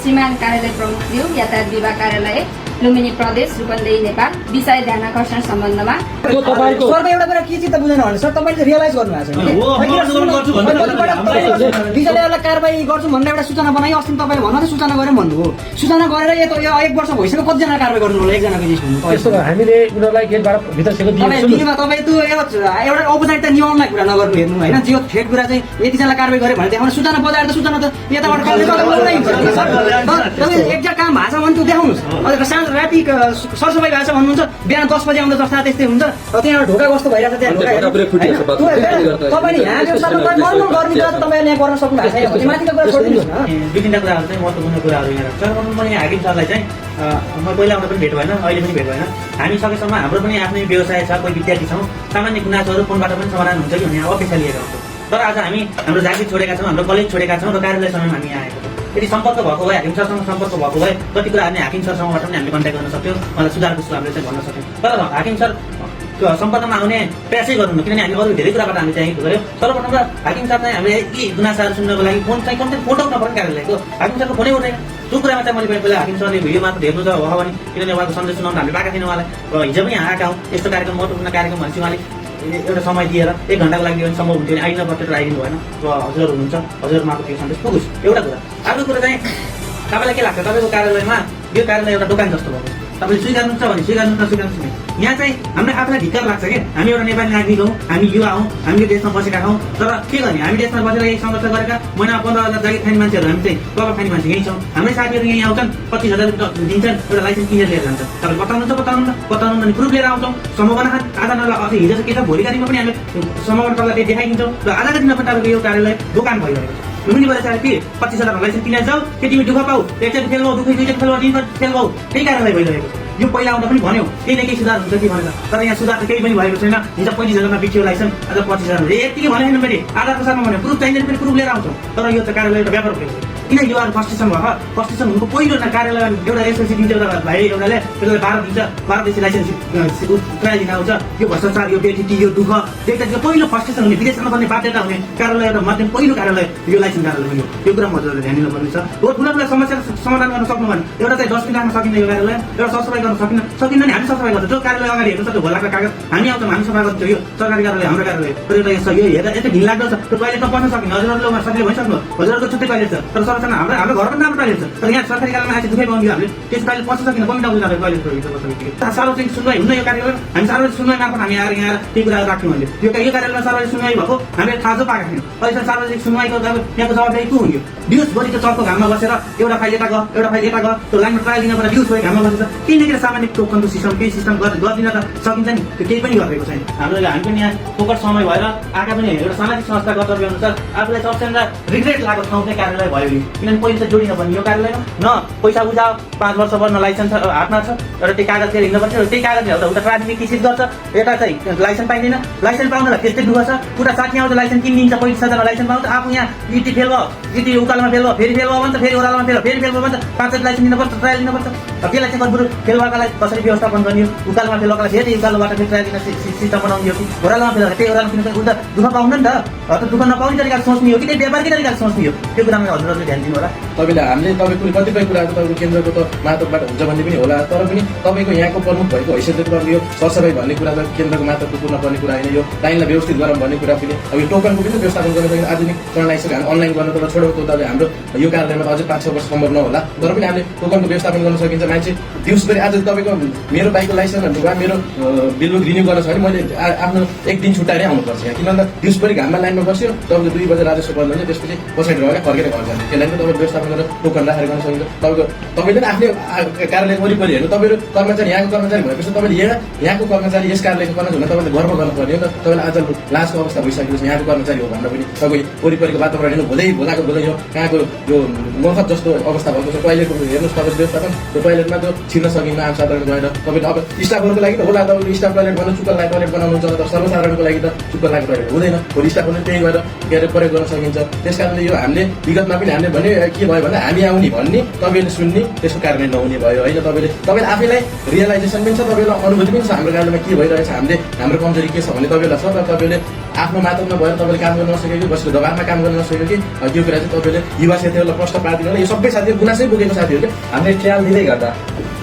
श्रीमान कार्यालय प्रमुखज्यू यातायात विभाग कार्यालय लुम्बिनी प्रदेश रूपन्देही नेपाल विषय ध्यानाकर्षण सम्बन्धमा सरको एउटा कुरा के चित्त बुझेन भने सर तपाईँले रियलाइज गर्नुभएको छ डिजिटललाई कारबाही गर्छु भनेर एउटा सूचना बनायो अस्ति तपाईँले भन्नु सूचना गरेर भन्नुभयो सूचना गरेर यो 1 वर्ष भइसक्यो कतिजना कारबाही गर्नु होला एकजनाको केस त्यस्तो हामीले उनीहरूलाई गेटबाट भित्र सेको तपाईँ त्यो एउटा औपचारिकता नियमलाई कुरा नगर्नु हेर्नु होइन जो ठेट कुरा चाहिँ यतिजनालाई कारबाही गरे भने देखाउनु सूचना बजाएर त सूचना त यताबाट एक्ज्याक्ट काम भएको छ भने त्यो देखाउनुहोस् राति सरसफाइ भएको छ भन्नुहुन्छ बिहान 10 बजे आउँदा जस्ता त्यस्तै हुन्छ त्यहाँ ढोका कस्तो भइरहेको छ त्यहाँ तपाईँले यहाँ नर्मल गर्ने कुरा त तपाईँले यहाँ गर्न सक्नु भएको छैन माथिको कुरा छोडिदिनुहोस् न। दुई तिनवटा कुराहरू चाहिँ महत्त्वपूर्ण कुराहरू यहाँ छ पनि हाकिम सरलाई चाहिँ म पहिला आउँदा पनि भेट भएन अहिले पनि भेट भएन हामी सकेसम्म हाम्रो पनि आफ्नै व्यवसाय छ कोही विद्यार्थी छौँ सामान्य गुनासोहरू फोनबाट पनि समाधान हुन्छ कि भन्ने अपेक्षा लिएका हुन्छौँ तर आज हामी हाम्रो जागिर छोडेका छौँ हाम्रो कलेज छोडेका छौँ र कार्यालय समयमा हामी यहाँ आएको छौँ यदि सम्पर्क भएको भए हाकिम सरसँग सम्पर्क भएको भए कति कुरा हामी हाकिम सरसँगबाट पनि हामीले कन्ट्याक्ट गर्न सक्थ्यौँ मलाई सुधारको हामीले चाहिँ भन्न सक्यौँ तर हाकिम सर सम्पर्कमा आउने प्रयासै गर्नु किनभने हामी अरू धेरै कुराबाट हामी चाहिँ गऱ्यौँ सर्वप्रथम त हाकिम सर चाहिँ हामीले यी गुनासाहरू सुन्नको लागि फोन चाहिँ कम्ती फोटो नपर्ने कार्यालयको हाकिम सरको फोनै उठेन त्यो कुरामा चाहिँ मैले पहिला हाकिम सरले भिडियो मात्र हेर्नु छ हो भने किनभने उहाँको सन्देश सुनाउनु हामीले पाएका थियौँ उहाँलाई र हिजो पनि आएका हौँ यस्तो कार्यक्रम महत्त्वपूर्ण कार्यक्रम भनेपछि उहाँले एउटा समय दिएर 1 घन्टाको लागि भने सम्भव हुन्थ्यो आइन प्रत्येक आइदिनु भएन र हजुर हुनुहुन्छ हजुरमाको त्यो सन्देश पुगोस् एउटा कुरा अर्को कुरा चाहिँ तपाईँलाई के लाग्छ तपाईँको कार्यालयमा यो कार्यालय एउटा दोकान जस्तो भएको तपाईँले स्वीकार्नुहुन्छ भने स्वीकार्नु नस्वीकार्नु यहाँ चाहिँ हाम्रो आफूलाई ढिक्कार लाग्छ कि हामी एउटा नेपाली नागरिक हौँ हामी युवा हौँ हामी देशमा बसेका हौँ तर के गर्ने हामी देशमा बसेर यही सङ्घर्ष गरेका महिना 15,000 जागिर खाने मान्छेहरू हामी चाहिँ तलब खाने मान्छे यहीँ छौँ हाम्रै साथीहरू यहीँ आउँछन् 25,000 दिन्छन् एउटा लाइसेन्स किनेर लिएर जान्छ तपाईँले बताउनुहुन्छ भने प्रुफ लिएर आउँछौँ सम्भावना आज नला हिजो के छ भोलिका दिनमा पनि हामीले सम्भावना तपाईँलाई देखाइदिन्छौँ र आजको दिनमा पनि तपाईँको यो कार्यालय दोकान भइरहेको छ लुम्बिनी बजार के 25,000 लाइसेन्स किनेर जाऊ त्यतिमै दुःख पाऊ एकचोटि फेल भयो दुईचोटि फेल भयो 3 चोटि फेल भयो त्यही कार्यालय भइरहेको छ यो पहिला आउँदा पनि भन्यो केही न केही सुधार हुन्छ कि भनेर तर यहाँ सुधार त केही पनि भएको छैन हिजो 25,000मा बिक्यो लाइसेन्स आज 25,000 यतिकै भने छैन मैले आधारको साथमा भन्यो प्रुफ चाहिन्छ पनि प्रुफ लिएर आउँछौँ तर यो चाहिँ कार्यालय एउटा व्यापार भएको किन युवाहरू फ्रस्ट्रेसन भयो फ्रस्ट्रेसन हुनुको पहिलो कार्यालय एउटा एसएलसी दिन्छ एउटा भाइ एउटाले 12 दिन्छ 12 देशी लाइसेन्स ट्रायल आउँछ यो भ्रष्टाचार यो बेटी यो दुःख देख्दा पहिलो फ्रस्ट्रेसन हुने विदेशमा पर्ने बाध्यता हुने कार्यालय एउटा मध्यम पहिलो कार्यालय यो लाइसेन्स कार्यालय हो यो कुरा मजाले ध्यान दिनुपर्ने छ हो ठुला ठुला समस्या समाधान गर्न सक्नु भने एउटा चाहिँ डस्टबिन राख्न सकिन्न यो कार्यालय एउटा सरसफाइ गर्न सकिन्न भने हामी सरसफाइ गर्छौँ जो कार्यालय अगाडि हेर्नु सक्छ भोलाको कागज हामी आउँछौँ हामी सफा गर्छौँ यो सरकारी कार्यालय हाम्रो कार्यालय तर एउटा यो हेर्दा यस्तो घिनलाग्दो छ त्यो टोइलेटमा पस्न सकिन्न हजुरहरूले सकिने भइसक्नु हजुरहरूको छुट्टै टोइलेट छ तर सर्वसाधारण हाम्रो घरको राम्रो टोइलेट छ तर यहाँ सरकारी कार्यालयमा आएपछि दुःखै पाउँयो हामीले त्यस टोइलेट पस्न सकिन्न कमी डाउन टोइलेट सार्वजनिक सुनवाई हुन्न यो कार्यालय हामी सार्वजनिक सुनवाई मार्फत हामी आएर यहाँ त्यही कुरा राख्यौँ हामीले यो कार्यालयमा सार्वजनिक सुनवाई भएको हामीले थाहा जो पाएका थियौँ अहिले सार्वजनिक सुनवाईको यहाँको जवाबदारी को हुन्थ्यो दिउँसभरि त्यो चर्को घाममा बसेर एउटा फाइल यता गयो एउटा फाइल यता गयो त्यो लाइनमा ट्रायल दिन पर्दा दिउँसभरि घाममा बसेर केही न केही सामान्य टोकनको सिस्टम केही सिस्टम गरिदिन त सकिन्छ नि त्यो केही पनि गरेको छैन हामीले हामी पनि यहाँ फोकट समय भएर आएका पनि एउटा सामाजिक संस्था कर्तव्य अनुसार आफूलाई सबैभन्दा रिग्रेट लागेको ठाउँ चाहिँ कार्यालय भयो नि किनभने पहिले चाहिँ जोडिन पर्ने यो कार्यालयमा न पैसा बुझाओ 5 वर्ष भयो न लाइसेन्स हातमा छ एउटा त्यही कागज लिएर हिँड्नुपर्छ त्यही कागज ल्याउँदा उता ट्राफिक किसित गर्छ यता चाहिँ लाइसेन्स पाइँदैन लाइसेन्स पाउनलाई त्यस्तै दुःख छ उता साथी आउँछ लाइसेन्स किनिदिन्छ 35,000 लाइसेन्स पाउँछ आफू यहाँ इटी फेल भयो इटी उकालोमा फेल भयो फेरि फेल भयो भने त फेरि ओह्रालोमा फेल फेरि फेल भयो भने त 5 लाइसेन्स दिनुपर्छ ट्रायल दिनुपर्छ त्यसलाई चाहिँ बरु फेल भएकालाई कसरी व्यवस्थापन गर्ने उकालोमा फेल भएकालाई फेरि उकालोबाट फेरि ट्रायल दिन सिस्टम बनाउने हो कि ओह्रालोमा फेल त्यही ओह्रालो किन उता दुःख पाउनु नि त दुःख नपाउने तरिकाले सोच्ने हो कि त्यही व्यापारकै तरिकाले सोच्ने हो त्यो कुरामा हजुरहरूले ध्यान दिनु होला तपाईँले हामीले तपाईँको कतिपय कुराहरू तपाईँको केन्द्रको त मातहतबाट हुन्छ भन्ने पनि होला तर पनि तपाईँको यहाँको प्रमुख भएको हैसियतले तपाईँको यो सरसफाइ भन्ने कुरा त केन्द्रको मातहतको पूर्ण पर्ने कुरा होइन यो लाइनलाई व्यवस्थित गरौँ भन्ने कुरा पनि अब यो टोकनको पनि व्यवस्थापन गर्न सकिन्छ आधुनिक प्रणाली हामी अनलाइन गर्न त छोडेको त हाम्रो यो कार्यालयमा त अझै 5-6 वर्ष सम्भव नहोला तर पनि हामीले टोकनको व्यवस्थापन गर्न सकिन्छ मान्छे दिउँसभरि आज तपाईँको मेरो बाइकको लाइसेन्स वा मेरो बिलबुक रिन्यू गर्न छ भने मैले आफ्नो 1 दिन छुट्टाएरै आउनुपर्छ यहाँ किनभने दिउँसभरि घाममा लाइनमा बस्यो तपाईँको 2 बजे राजस्व बन्द हुन्छ त्यसपछि पछाडि रहेर फर्केर घर जान्छ त्यसलाई पनि तपाईँ व्यवस्थापन गरेर टोकन राखेर गर्न सकिन्छ तपाईँले आफ्नै कार्यालय वरिपरि हेर्नु तपाईँहरू कर्मचारी यहाँको कर्मचारी भएपछि तपाईँले यहाँको कर्मचारी यस कार्यालयको कर्मचारी हुन तपाईँले गर्व गर्नुपर्ने हो नि त तपाईँले आज लाजको अवस्था भइसकेपछि यहाँको कर्मचारी हो भनेर पनि तपाईँ वरिपरिको वातावरण हेर्नु भोलाको यो कहाँको यो मफत जस्तो अवस्था भएको छ टोइलेटको हेर्नुहोस् तपाईँको व्यवस्थापन त्यो टोइलेटमा त छिर्न सकिन्न आम साधारण गएर तपाईँले अब स्टाफहरूको लागि त होला तपाईँले स्टाफ टोइलेट बनाउनु चुक्का लागि टोइलेट बनाउनुहुन्छ तर सर्वसाधारणको लागि त चुक्का लागि टोइलेट हुँदैन भोलि स्टाफहरूले त्यही गरेर के अरे प्रयोग गर्न सकिन्छ त्यस कारणले यो हामीले विगतमा पनि हामीले भने के भयो भने हामी आउने भन्ने तपाईँले सुन्ने त्यसको कारणले नहुने भयो होइन तपाईँले आफैलाई रियलाइजेसन पनि छ तपाईँलाई अनुभूति पनि छ हाम्रो कार्यालयमा के भइरहेछ हामीले हाम्रो कमजोरी के छ भने तपाईँलाई छ तर तपाईँले आफ्नो मातहतमा भएर तपाईँले काम गर्न नसकेको बसेको दबाबमा काम गर्न नसकेको कि यो कुरा चाहिँ तपाईँले युवा साथीहरूलाई प्रश्न पार्दिनु यो सबै साथीहरू गुनासै बोकेको साथीहरू क्या हामीले ट्रायल दिँदै गर्दा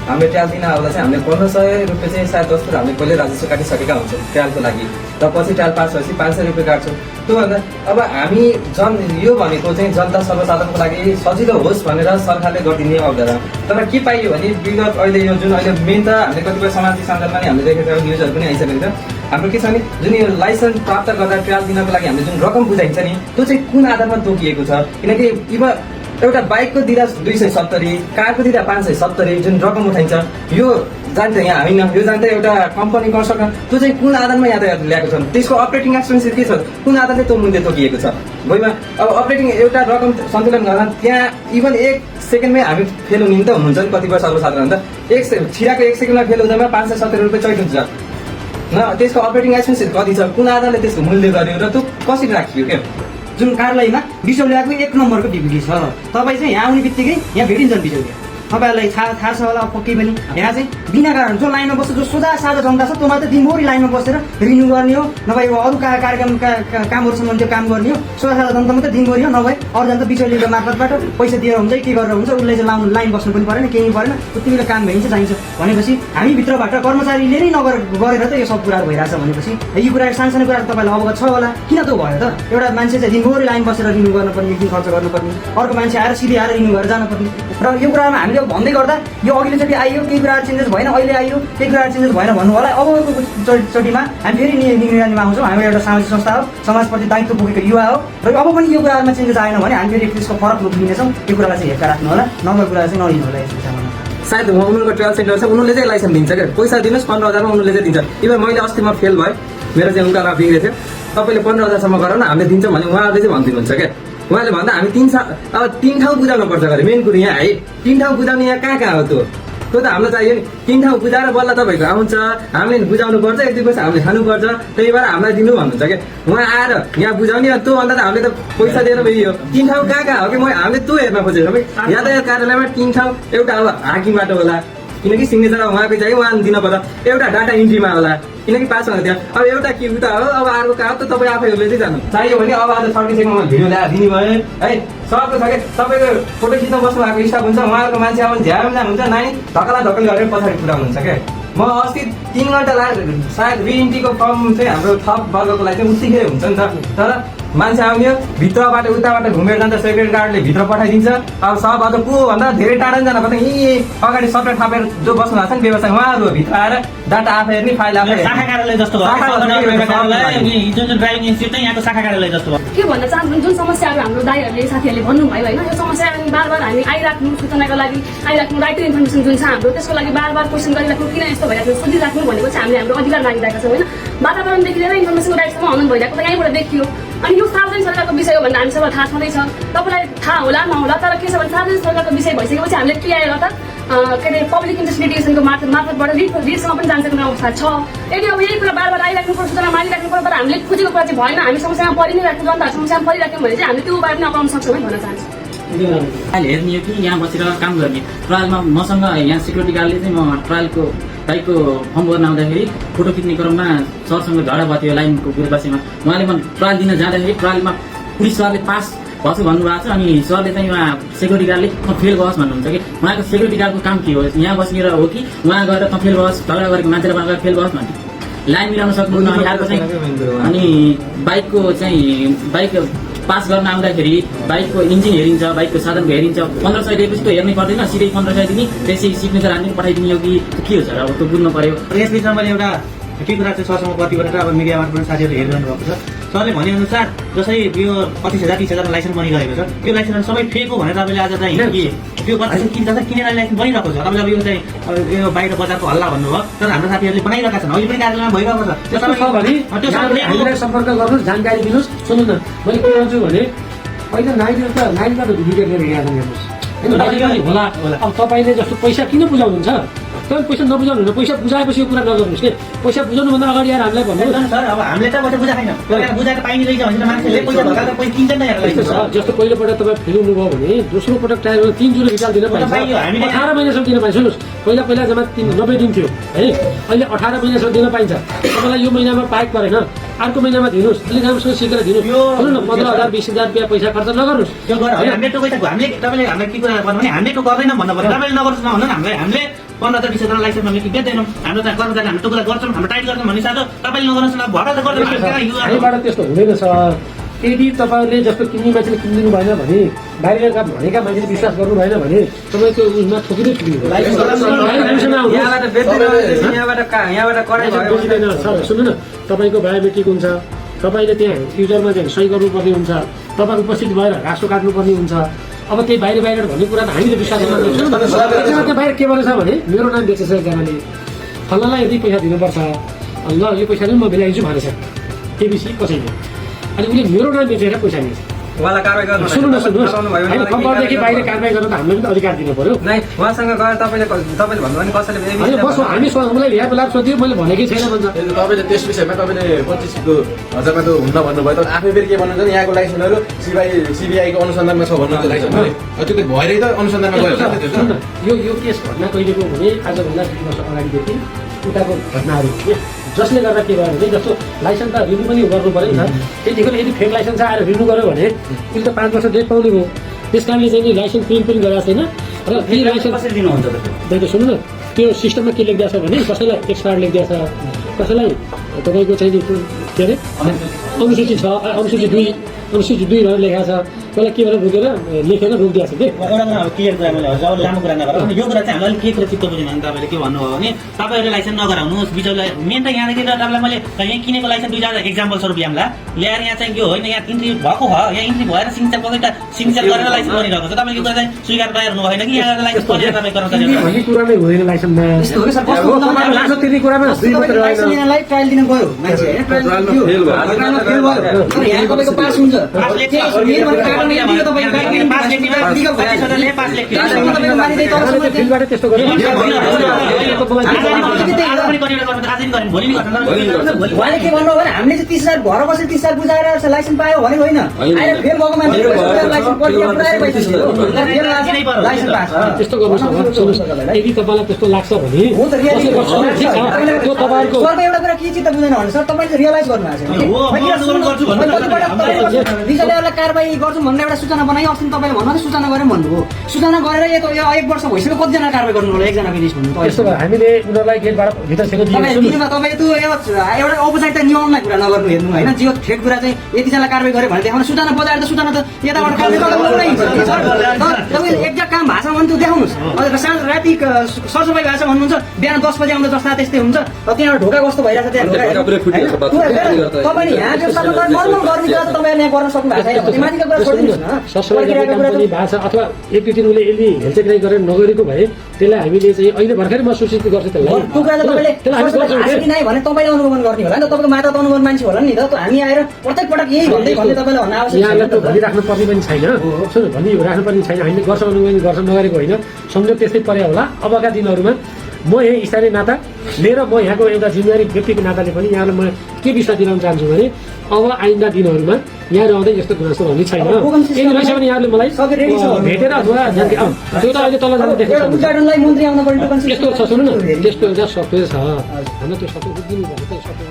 हामीले ट्रायल दिन आउँदा चाहिँ हामीले 1500 रुपियाँ चाहिँ सायद 10 हामीले पहिले राजस्व काटिसकेका हुन्छौँ ट्रायलको लागि र पछि ट्रायल पास भएपछि 500 रुपियाँ काट्छौँ त्योभन्दा अब हामी यो भनेको चाहिँ जनता सर्वसाधारणको लागि सजिलो होस् भनेर सरकारले गरिदिने आउँदैन तर के पाइयो भने विगत अहिले यो जुन अहिले मेन त हामीले कतिपय सामाजिक सञ्जालमा नि हामीले देखेका न्युजहरू पनि आइसकेको छ हाम्रो के छ भने जुन यो लाइसेन्स प्राप्त गर्दा ट्रायल दिनको लागि हामीले जुन रकम बुझाइन्छ नि त्यो चाहिँ कुन आधारमा तोकिएको छ किनकि एउटा बाइकको दिँदा 270 कारको दिँदा 570 जुन रकम उठाइन्छ यो जान्छ यहाँ होइन यो जान्छ एउटा कम्पनी कन्स्ट्रक्सन त्यो चाहिँ कुन आधारमा यातायात ल्याएको छ त्यसको अपरेटिङ एक्सपेन्सेस के छ कुन आधारले त्यो मूल्य तोकिएको छ भइमा अब अपरेटिङ एउटा रकम सन्तुलन गर्न त्यहाँ इभन 1 सेकेन्डमै हामी फेल हुने त हुनुहुन्छ नि कतिपय सर्वसाधारण त छिराको 1 सेकेन्डमा फेल हुँदामा 570 रुपियाँ चैत हुन्छ न त्यसको अपरेटिङ एक्सपेन्सेस कति छ कुन आधारले त्यसको मूल्य गर्यो र त्यो कसरी राखियो क्या जुन कार्यालयमा बिचौलियाको 1 नम्बरको डिग्री छ तपाईँ चाहिँ यहाँ आउने बित्तिकै यहाँ भेटिन्छन् बिचौलिया तपाईँहरूलाई थाहा छ होला पक्कै पनि यहाँ चाहिँ बिना कारण जो लाइनमा बस्छ जो सोझा साझा जनता छ त्यो मात्रै दिनभरि लाइनमा बसेर रिन्यू गर्ने हो नभए अरू कार्यक्रमका कामहरूसँग त्यो काम गर्ने हो सोझा साझा जनता मात्रै दिनभरि हो नभए अरू जान्छ बिचौलियाको मार्फतबाट पैसा दिएर हुन्छ के गरेर हुन्छ उसले चाहिँ लाइन बस्नु पनि परेन केही परेन उति बेला काम भइन्छ चाहिन्छ भनेपछि हामी भित्रबाट कर्मचारीले नै गरेर त यो सब कुराहरू भइरहेछ भनेपछि यी कुराहरू सानसानो कुराहरू तपाईँलाई अवगत छ होला किन त्यो भयो त एउटा मान्छे चाहिँ दिनभरि लाइन बसेर रिन्यू गर्नुपर्ने एक दिन खर्च गर्नुपर्ने अर्को मान्छे आएर सिधै आएर रिन्यू गरेर जानुपर्ने र यो कुरामा हामीले भन्दै गर्दा यो अघिल्लोचोटि आइयो केही कुराहरू चेन्जेस भएन अहिले आइयो केही कुराहरू चेन्जेस भएन भन्नु होला अबको चोटिमा हामी फेरि निगरानीमा आउँछौँ हामी एउटा सामाजिक संस्था हो समाजप्रति दायित्व बोकेको युवा हो र अब पनि यो कुराहरूमा चेन्जेस आएन भने हामी फेरि त्यसको फरक रूप लिनेछौँ यो कुरालाई चाहिँ हेरका राख्नु होला नभएको कुरा चाहिँ नलिनु होला यस विषयमा सायद उनीहरूको ट्रायल सेन्टर छ उनीहरूले चाहिँ लाइसेन्स दिन्छ क्या पैसा दिनुहोस् 15,000मा उनीहरूले चाहिँ दिन्छ इभन मैले अस्ति म फेल भएँ मेरो चाहिँ उनीहरूमा बिग्रेको थियो तपाईँले 15,000सम्म गर न हामीले दिन्छौँ भने उहाँहरूले चाहिँ भनिदिनुहुन्छ क्या उहाँले भन्दा हामी 3 ठाउँ बुझाउनु पर्छ गरे मेन कुरो यहाँ है 3 ठाउँ बुझाउने यहाँ कहाँ हो त्यो त हामीलाई चाहियो नि 3 ठाउँ बुझाएर बल्ल तपाईँको आउँछ हामीले बुझाउनु पर्छ यति पैसा हामीले खानुपर्छ त्यही भएर हामीलाई दिनु भन्नुहुन्छ क्या उहाँ आएर यहाँ बुझाउने त्यो भन्दा त हामीले त पैसा दिएर भयो 3 ठाउँ कहाँ हो कि हामीले त्यो हेर्न खोजेको यातायात कार्यालयमा 3 ठाउँ एउटा अब हाकिमबाट होला किनकि सिग्नेचर उहाँको चाहिँ उहाँ दिनुपर्छ एउटा डाटा इन्ट्रीमा होला किनकि पास हुँदा त्यहाँ अब एउटा के उता हो अब अर्को कहाँ त तपाईँ आफैहरूले चाहिँ जानु चाहियो भने अब आज सर्भिसिङमा भिडियो ल्याएर दिने भयो है सबको छ कि तपाईँको फोटो खिच्न बस्नु भएको स्टाफ हुन्छ उहाँहरूको मान्छे अब झ्याम जानुहुन्छ नानी धक्कली गरेर पछाडि पुऱ्याउनुहुन्छ क्या म अस्ति 3 घन्टा सायद रिइन्ट्रीको फर्म चाहिँ हाम्रो थप वर्गको लागि चाहिँ उत्तिकै हुन्छ नि त तर मान्छे आउने भित्रबाट उताबाट घुमेर जान्छ सेक्युरिटी गार्डले भित्र पठाइदिन्छ अब सब अझ को भन्दा धेरै टाढा जान पर्छ यी अगाडि सबै थापेर जो बस्नु भएको छ नि व्यवसाय उहाँहरू भित्र आएर डाटा आफै हेर्ने फाइल आफै शाखा कार्यालय जस्तो जुन ड्राइभिङ इन्स्टिट्युट चाहिँ यहाँको शाखा कार्यालय जस्तो भयो के भन्न चाहन्छु जुन समस्याहरू हाम्रो दाइहरूले साथीहरूले भन्नुभयो होइन यो समस्या बार हामी आइराख्नु सूचनाको लागि आइराख्नु राइट टु इन्फर्मेसन जुन छ हाम्रो त्यसको लागि बार क्वेसन गरिराख्नु किन यस्तो भइरहेको सोधिराख्नु भनेको चाहिँ हामीले हाम्रो अधिकार मागिरहेका छौँ होइन वातावरणदेखि लिएर इन्फर्मेसनको राइटसम्म हनन भइरहेको त यहीँबाट देखियो अनि यो सार्वजनिक सरकारको विषय हो भनेर हामी सबैलाई थाहा छँदैछ तपाईँलाई थाहा होला नहोला तर के छ भने सार्वजनिक सरकारको विषय भइसकेपछि हामीले क्रियाएर त के अरे पब्लिक इन्ट्रेस्ट लिटिगेसनको मार्फतबाट रिटसम्म पनि जान सक्ने अवस्था छ यदि अब यही कुरा बार आइराख्नु पर्छ सूचना मागिराख्नु पर्छ तर हामीले खोजेको कुरा चाहिँ भएन हामी समस्यामा परि नै राख्नु जनताहरू समस्यामा परिराख्यौँ भने चाहिँ हामीले त्यो उपाय पनि अप्नाउन सक्छौँ है भन्न चाहन्छु अहिले हेर्ने हो कि यहाँ बसेर काम गर्ने ट्रायलमा मसँग यहाँ सिक्युरिटी गार्डले चाहिँ म ट्रायलको बाइकको फर्म गर्न आउँदाखेरि फोटो खिच्ने क्रममा सरसँग झगडा भएको थियो लाइनको बसेमा उहाँले म ट्रायल दिन जाँदाखेरि ट्रायलमा पुलिस सरले पास भएछु भन्नुभएको छ अनि सरले चाहिँ उहाँ सेक्युरिटी गार्डले त फेल भएस् भन्नुहुन्छ कि उहाँको सेक्युरिटी गार्डको काम के हो यहाँ बसेर हो कि उहाँ गएर त फेल भएस् झगडा गरेको मान्छेलाई उहाँ फेल भएस् भन्ने लाइन मिलाउन सक्नुहुन्न अनि अर्को चाहिँ अनि बाइक पास गर्न आउँदाखेरि बाइकको इन्जिन हेरिन्छ बाइकको साधनको हेरिन्छ 1500 दिएपछि त हेर्नै पर्दैन सिधै 1500 दिने त्यसै सिग्नेचर हान्ने पठाइदिने हो कि के हो सर अब त्यो बुझ्नु पर्यो यस बिचमा मैले एउटा के कुरा चाहिँ सरसँग कति गरेर अब मिडियाबाट पनि साथीहरूले हेरिरहनु भएको छ सरले भनेअनुसार जसरी यो 25,000-30,000 लाइसेन्स बनिरहेको छ त्यो लाइसेन्स सबै फेक हो भनेर तपाईँले आज चाहिँ कि त्यो किनेर लाइसेन्स बनिरहेको छ तपाईँले अब यो चाहिँ यो बाहिर बजारको हल्ला भन्नुभयो तर हाम्रो साथीहरूले बनाइरहेका छन् अहिले पनि कार्यालयमा भइरहेको छ हामीलाई सम्पर्क गर्नुहोस् जानकारी दिनुहोस् सुन्नु न मैले के भन्छु भने अहिले नाइटबाट भिडियो देखेर यहाँ हेर्नुहोस् होइन होला अब तपाईँले जस्तो पैसा किन बुझाउनुहुन्छ तपाईँ पैसा नबुझाउनु हुन्न, पैसा बुझाएपछि यो कुरा नगर्नुहोस् के। पैसा बुझाउनुभन्दा अगाडि आएर हामीलाई भन्नुहोस्। सर अब हामीले त पैसा बुझाएको छैन, बुझाएर पाइने रहेछ भने त मान्छेले पैसा भगाएर पैसा किन्छ नि हेर्नु यस्तो छ, जस्तो पहिलोपल्ट तपाईँ फेल हुनुभयो भने दोस्रो पटक ट्राई गरेर 3 जुन रिजल्ट दिन पाइन्छ। पाइयो, हामीले 18 महिनासम्म दिन पाइन्छ। सुन्नुहोस्, पहिला जम्मा 90 दिन थियो है, अहिले 18 महिनासम्म दिन पाइन्छ। तपाईँलाई यो महिनामा पाएको परेन, अर्को महिनामा दिनुहोस्, अलिक राम्रोसँग सिकेर दिनुहोस्। सुन्नु न, 15,000 20,000 रुपियाँ पैसा खर्च नगर्नुहोस्। त्यो गरेर हामीले टोकेको हामीले तपाईँले हामीलाई के कुरा गर्नु भने हामीले गर्दैनौँ भन्नु पर्यो। तपाईँले नगर्नुहोस् न भन्नु न, हामीले 15,000 20,000 लाइसेन्स हामीले कि बेच्दैनौँ, हाम्रो त कर्मचारी हामीले टोकेर गर्छौँ, हाम्रो टाइट गर्छौँ भन्ने साथो तपाईँले नगर्नुहोस् न, भएर त गर्दैन। हामीबाट त्यस्तो हुँदैन सर। यदि तपाईँले जस्तो किन्ने मान्छेले किनिदिनु भएन भने, बाहिरका भनेका मान्छेले विश्वास गर्नु भएन भने तपाईँको उसमा ठोकिँदै ठुकिनु यहाँबाट बेच्दैन, यहाँबाट कराइ भयो। बुझिँदैन सर। सुन्नु न, तपाईँको बायोमेट्रिक हुन्छ, तपाईँले त्यहाँ फ्युचरमा चाहिँ सही गर्नुपर्ने हुन्छ, तपाईँ उपस्थित भएर रासो काट्नुपर्ने हुन्छ। अब त्यही बाहिर भन्ने कुरा त हामीले विश्वास गर्छौँ। त्यहाँ बाहिर के भनेछ भने मेरो नाम बेचेछ एकजनाले, फल्लालाई यदि पैसा दिनुपर्छ, ल यो पैसा पनि म मिलाइदिन्छु भनेछ केबिसी कसैले, अनि उसले मेरो नाम बेचेर पैसा लिन्छ। उहाँलाई कारवाही गर्नु सुन्नुहोस्, हामी खबरदेखि बाहिर कारवाही गर्न त हामीले पनि अधिकार दिनु पर्यो। नै उहाँसँग गएर तपाईँले भन्नुभयो भने कसैले होइन बस हामी उसलाई ल्याएको लाभ सोध्यो, मैले भनेकै छैन भन्छ। तपाईँले त्यस विषयमा तपाईँले 25,000मा त हुन्न भन्नुभयो, तर आफै फेरि के भन्नुहुन्छ भने यहाँको लाइसेन्सहरू सिबिआईको अनुसन्धानमा छ भन्नुहुन्छ लाइसेन्सहरू, त्यो भएरै त अनुसन्धानमा गयो सुन्नु न, यो केस घटना कहिलेको भने आजभन्दा 2 वर्ष अगाडिदेखि उताको घटनाहरू हो। जसले गर्दा के भयो भने जस्तो लाइसेन्स त रिन्यू पनि गर्नु पऱ्यो नि त। त्यतिखेर यदि फेक लाइसेन्स आएर रिन्यू गर्यो भने उसले त 5 वर्ष डेट पाउने भयो। त्यस कारणले चाहिँ नि लाइसेन्स प्रिन्ट पनि गरेको छैन र ती लाइसेन्स कसरी दिनुहुन्छ दाइ सुन्नु न, त्यो सिस्टममा के लेखिदिएको छ भने कसैलाई एक्सपायर लेखिदिएको छ, कसैलाई तपाईँको चाहिँ नि के अरे अनुसूची 6 अनुसूची 2 भनेर लेखाएको छ, कसलाई के भनेर रोकेर लेखेर रोकिदिएको छ कि। एउटा कुरा अब क्लियर कुरा मैले हजुर लामो कुरा नगरौँ, यो कुरा चाहिँ हामीलाई के कुरा चित्त बुझेन भने तपाईँले के भन्नुभयो भने तपाईँहरूले लाइसेन्स नगराउनुहोस् बिचौलाई। मेन त यहाँदेखि त तपाईँलाई मैले यहाँ किनेको लाइसेन्स 2 एक्जाम्पल स्वरूप हामीलाई ल्याएर यहाँ चाहिँ के होइन, यहाँ इन्ट्री भएको हो, यहाँ इन्ट्री भएर सिग्नेचर गरेर लाइसेन्स बनिरहेको छ। तपाईँले कुरा चाहिँ स्वीकार पाइरहनु भएन कि यहाँ लाइसेन्स बनेर तपाईँ कर्मचारी भन्ने कुरा नै हुँदैन लाइसेन्समा। यस्तो हो कि सर, कस्तो लाग्छ त्यति कुरामा तपाईँले लाइसेन्स लिनलाई ट्रायल दिन गयो मान्छे होइन, ट्रायल दियो, ट्रायलमा फेल भयो, तर यहाँ तपाईँको पास हुन्छ। फिल्डबाट त्यस्तो गर्नु उहाँले के भन्नुभयो भने हामीले चाहिँ 30 साल घर बसेर 30 साल बुझाएर लाइसेन्स पायो भने होइन, आएर फेल भएको मान्छे लाइसेन्स पास। त्यस्तो गर्नुहोस् न, सुन्नुहोस्, यदि तपाईँलाई त्यस्तो लाग्छ भने त्यो तपाईँको सरको एउटा कुरा के चित्त बुझ्दैन भने सर तपाईँले रियलाइज गर्नु भएको छ कारवाही गर्छौँ भन्ने एउटा सूचना बनायो। अस्ति तपाईँले भन्नु सूचना गरेर भन्नुभयो, सूचना गरेर यो 1 वर्ष भइसक्यो, कतिजना कारवाही गर्नु होला एकजनाको लिस्ट भन्नु। त्यस्तो भयो, हामीले उनीहरूलाई गेटबाट भित्र छिर्न दिएको। तपाईँले त्यो एउटा औपचारिकता नियमलाई कुरा नगर्नु हेर्नु होइन, जो ठेक कुरा चाहिँ यतिजनालाई कारवाही गर्यो भने देखाउनु, सूचना बजाएर त सूचना त यताबाट तपाईँले एक्ज्याक्ट काम भएको छ भने त्यो देखाउनुहोस्। साँझ राति सरसफाइ भएको छ भन्नुहुन्छ, बिहान 10 बजी आउँदा जस्ता त्यस्तै हुन्छ, त्यहाँबाट ढोका कस्तो भइरहेको छ त्यहाँ तपाईँले यहाँ त्यो नर्मल गर्ने कुरा त तपाईँले यहाँ गर्न सक्नु भएको छैन। माथिको कुरा छोडिदिनुहोस् न, भएको छ अथवा एकैचोटि उसले यसले हेलचेक्राइ गरेर नगरेको भए त्यसलाई हामीले चाहिँ अहिले भर्खरै म सूचित गर्छु त्यसलाई। त्यो कुरा तपाईँले नै भने तपाईँले अनुगमन गर्ने होला नि त, तपाईँको माता त अनुगमन मान्छे होला नि त। हामी आएर प्रत्येक पटक यही भन्दै तपाईँले भन्न आवश्यक यहाँलाई त भनिराख्नु पर्ने पनि छैन, सुन्नु भनिराख्नु पर्ने छैन। हामीले गर्छौँ अनुगमन गर्छौँ नगरेको होइन, संयोग त्यस्तै परे होला। अबका दिनहरूमा म यही स्थानीय नाता लिएर म यहाँको एउटा जिम्मेवारी व्यक्तिको नाताले पनि यहाँलाई म के विश्वास दिलाउन चाहन्छु भने अब आइन्दा दिनहरूमा यहाँ आउँदै यस्तो गुनासो भन्ने छैन। यदि रहेछ भने यहाँले मलाई भेटेर अथवा त्यो त अहिले तल जाँदा देख्छ। मन्त्री आउनु पर्ने यस्तो छ, सुन्नु न, त्यस्तो एउटा सफ्टवेयर छ होइन, त्यो सफ्टवेयर दिनु भने